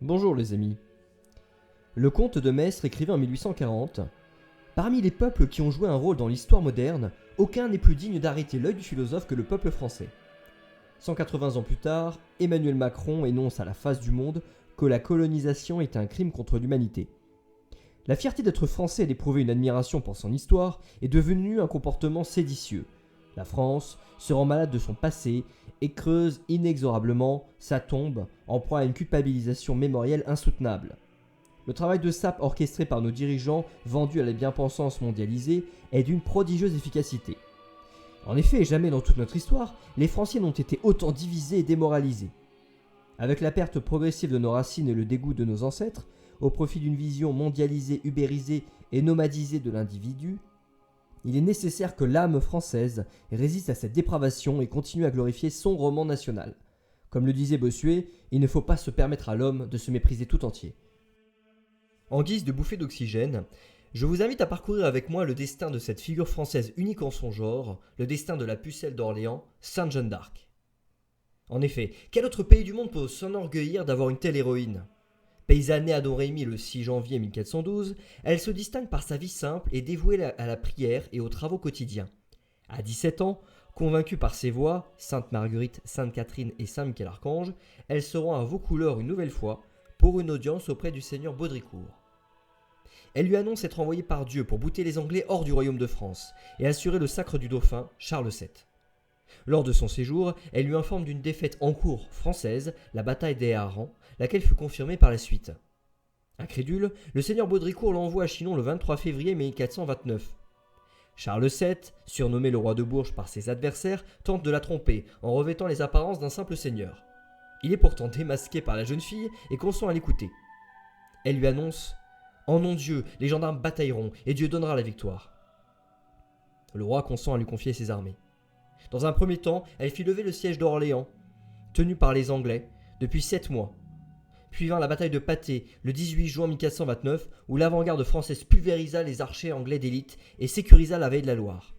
Bonjour les amis. Le comte de Maistre écrivait en 1840 « Parmi les peuples qui ont joué un rôle dans l'histoire moderne, aucun n'est plus digne d'arrêter l'œil du philosophe que le peuple français. » 180 ans plus tard, Emmanuel Macron énonce à la face du monde que la colonisation est un crime contre l'humanité. La fierté d'être français et d'éprouver une admiration pour son histoire est devenue un comportement séditieux. La France se rend malade de son passé et creuse inexorablement sa tombe en proie à une culpabilisation mémorielle insoutenable. Le travail de sape orchestré par nos dirigeants vendus à la bien-pensance mondialisée est d'une prodigieuse efficacité. En effet, jamais dans toute notre histoire, les Français n'ont été autant divisés et démoralisés. Avec la perte progressive de nos racines et le dégoût de nos ancêtres, au profit d'une vision mondialisée, ubérisée et nomadisée de l'individu, il est nécessaire que l'âme française résiste à cette dépravation et continue à glorifier son roman national. Comme le disait Bossuet, il ne faut pas se permettre à l'homme de se mépriser tout entier. En guise de bouffée d'oxygène, je vous invite à parcourir avec moi le destin de cette figure française unique en son genre, le destin de la pucelle d'Orléans, Sainte Jeanne d'Arc. En effet, quel autre pays du monde peut s'enorgueillir d'avoir une telle héroïne ? Paysanne née à Domrémy le 6 janvier 1412, elle se distingue par sa vie simple et dévouée à la prière et aux travaux quotidiens. À 17 ans, convaincue par ses voix, Sainte Marguerite, Sainte Catherine et Saint Michel-Archange, elle se rend à Vaucouleurs une nouvelle fois pour une audience auprès du seigneur Baudricourt. Elle lui annonce être envoyée par Dieu pour bouter les Anglais hors du royaume de France et assurer le sacre du dauphin Charles VII. Lors de son séjour, elle lui informe d'une défaite en cours française, la bataille des Hareng, laquelle fut confirmée par la suite. Incrédule, le seigneur Baudricourt l'envoie à Chinon le 23 février 1429. Charles VII, surnommé le roi de Bourges par ses adversaires, tente de la tromper en revêtant les apparences d'un simple seigneur. Il est pourtant démasqué par la jeune fille et consent à l'écouter. Elle lui annonce « En nom de Dieu, les gendarmes batailleront et Dieu donnera la victoire. » Le roi consent à lui confier ses armées. Dans un premier temps, elle fit lever le siège d'Orléans, tenu par les Anglais, depuis 7 mois. Puis vint la bataille de Patay, le 18 juin 1429, où l'avant-garde française pulvérisa les archers anglais d'élite et sécurisa la veille de la Loire.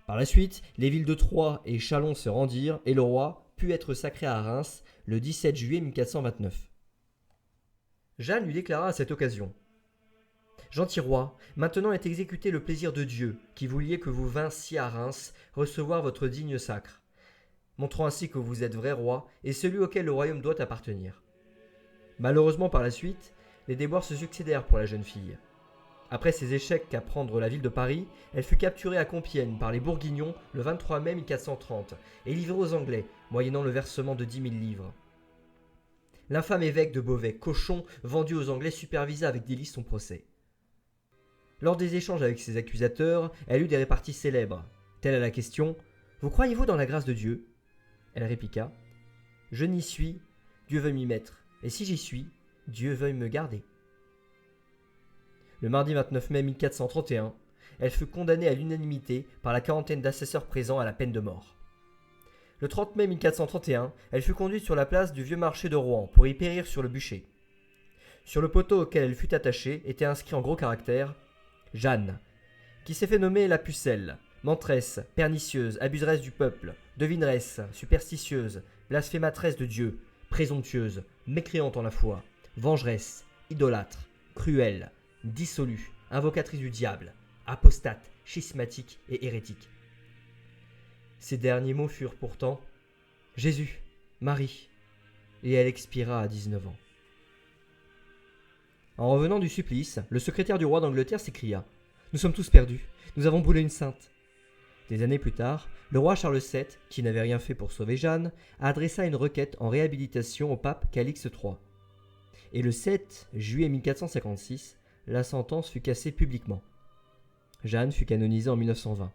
Par la suite, les villes de Troyes et Châlons se rendirent et le roi put être sacré à Reims le 17 juillet 1429. Jeanne lui déclara à cette occasion « Gentil roi, maintenant est exécuté le plaisir de Dieu, qui vouliez que vous vinssiez à Reims recevoir votre digne sacre, montrant ainsi que vous êtes vrai roi et celui auquel le royaume doit appartenir. » Malheureusement par la suite, les déboires se succédèrent pour la jeune fille. Après ses échecs à prendre la ville de Paris, elle fut capturée à Compiègne par les Bourguignons le 23 mai 1430 et livrée aux Anglais, moyennant le versement de 10 000 livres. L'infâme évêque de Beauvais, Cochon, vendu aux Anglais, supervisa avec délice son procès. Lors des échanges avec ses accusateurs, elle eut des réparties célèbres, telle à la question « Vous croyez-vous dans la grâce de Dieu ?» Elle répliqua « Je n'y suis, Dieu veuille m'y mettre, et si j'y suis, Dieu veuille me garder. » Le mardi 29 mai 1431, elle fut condamnée à l'unanimité par la quarantaine d'assesseurs présents à la peine de mort. Le 30 mai 1431, elle fut conduite sur la place du vieux marché de Rouen pour y périr sur le bûcher. Sur le poteau auquel elle fut attachée était inscrit en gros caractères « Jeanne, qui s'est fait nommer la pucelle, mentresse, pernicieuse, abuseresse du peuple, devineresse, superstitieuse, blasphématrice de Dieu, présomptueuse, mécréante en la foi, vengeresse, idolâtre, cruelle, dissolue, invocatrice du diable, apostate, schismatique et hérétique. » Ces derniers mots furent pourtant « Jésus, Marie », et elle expira à 19 ans. En revenant du supplice, le secrétaire du roi d'Angleterre s'écria « Nous sommes tous perdus, nous avons brûlé une sainte. » Des années plus tard, le roi Charles VII, qui n'avait rien fait pour sauver Jeanne, adressa une requête en réhabilitation au pape Calixte III. Et le 7 juillet 1456, la sentence fut cassée publiquement. Jeanne fut canonisée en 1920.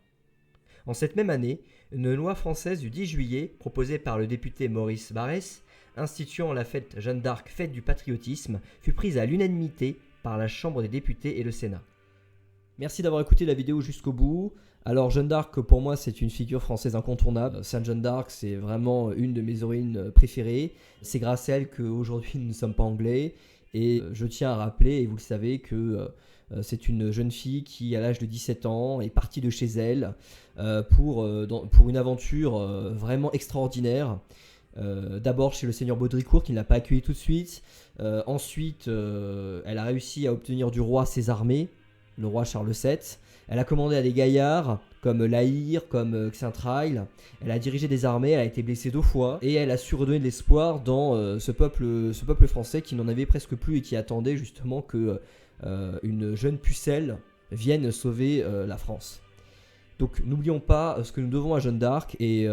En cette même année, une loi française du 10 juillet, proposée par le député Maurice Barrès, instituant la fête Jeanne d'Arc, fête du patriotisme, fut prise à l'unanimité par la Chambre des députés et le Sénat. Merci d'avoir écouté la vidéo jusqu'au bout. Alors Jeanne d'Arc, pour moi, c'est une figure française incontournable. Sainte Jeanne d'Arc, c'est vraiment une de mes héroïnes préférées. C'est grâce à elle qu'aujourd'hui nous ne sommes pas anglais. Et je tiens à rappeler, et vous le savez, que c'est une jeune fille qui, à l'âge de 17 ans, est partie de chez elle pour une aventure vraiment extraordinaire. D'abord chez le seigneur Baudricourt qui ne l'a pas accueilli tout de suite. Ensuite, elle a réussi à obtenir du roi ses armées, le roi Charles VII. Elle a commandé à des gaillards comme La Hire, comme Xaintrailles. Elle a dirigé des armées, elle a été blessée 2 fois et elle a su redonner de l'espoir dans ce peuple français qui n'en avait presque plus et qui attendait justement que une jeune pucelle vienne sauver la France. Donc n'oublions pas ce que nous devons à Jeanne d'Arc et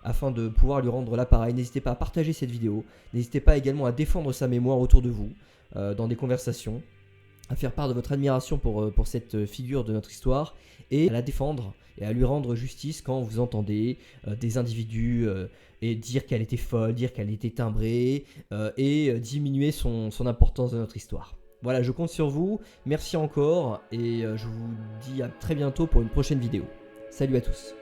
afin de pouvoir lui rendre l'appareil, n'hésitez pas à partager cette vidéo, n'hésitez pas également à défendre sa mémoire autour de vous dans des conversations, à faire part de votre admiration pour cette figure de notre histoire et à la défendre et à lui rendre justice quand vous entendez des individus et dire qu'elle était folle, dire qu'elle était timbrée et diminuer son importance de notre histoire. Voilà, je compte sur vous, merci encore et je vous dis à très bientôt pour une prochaine vidéo. Salut à tous.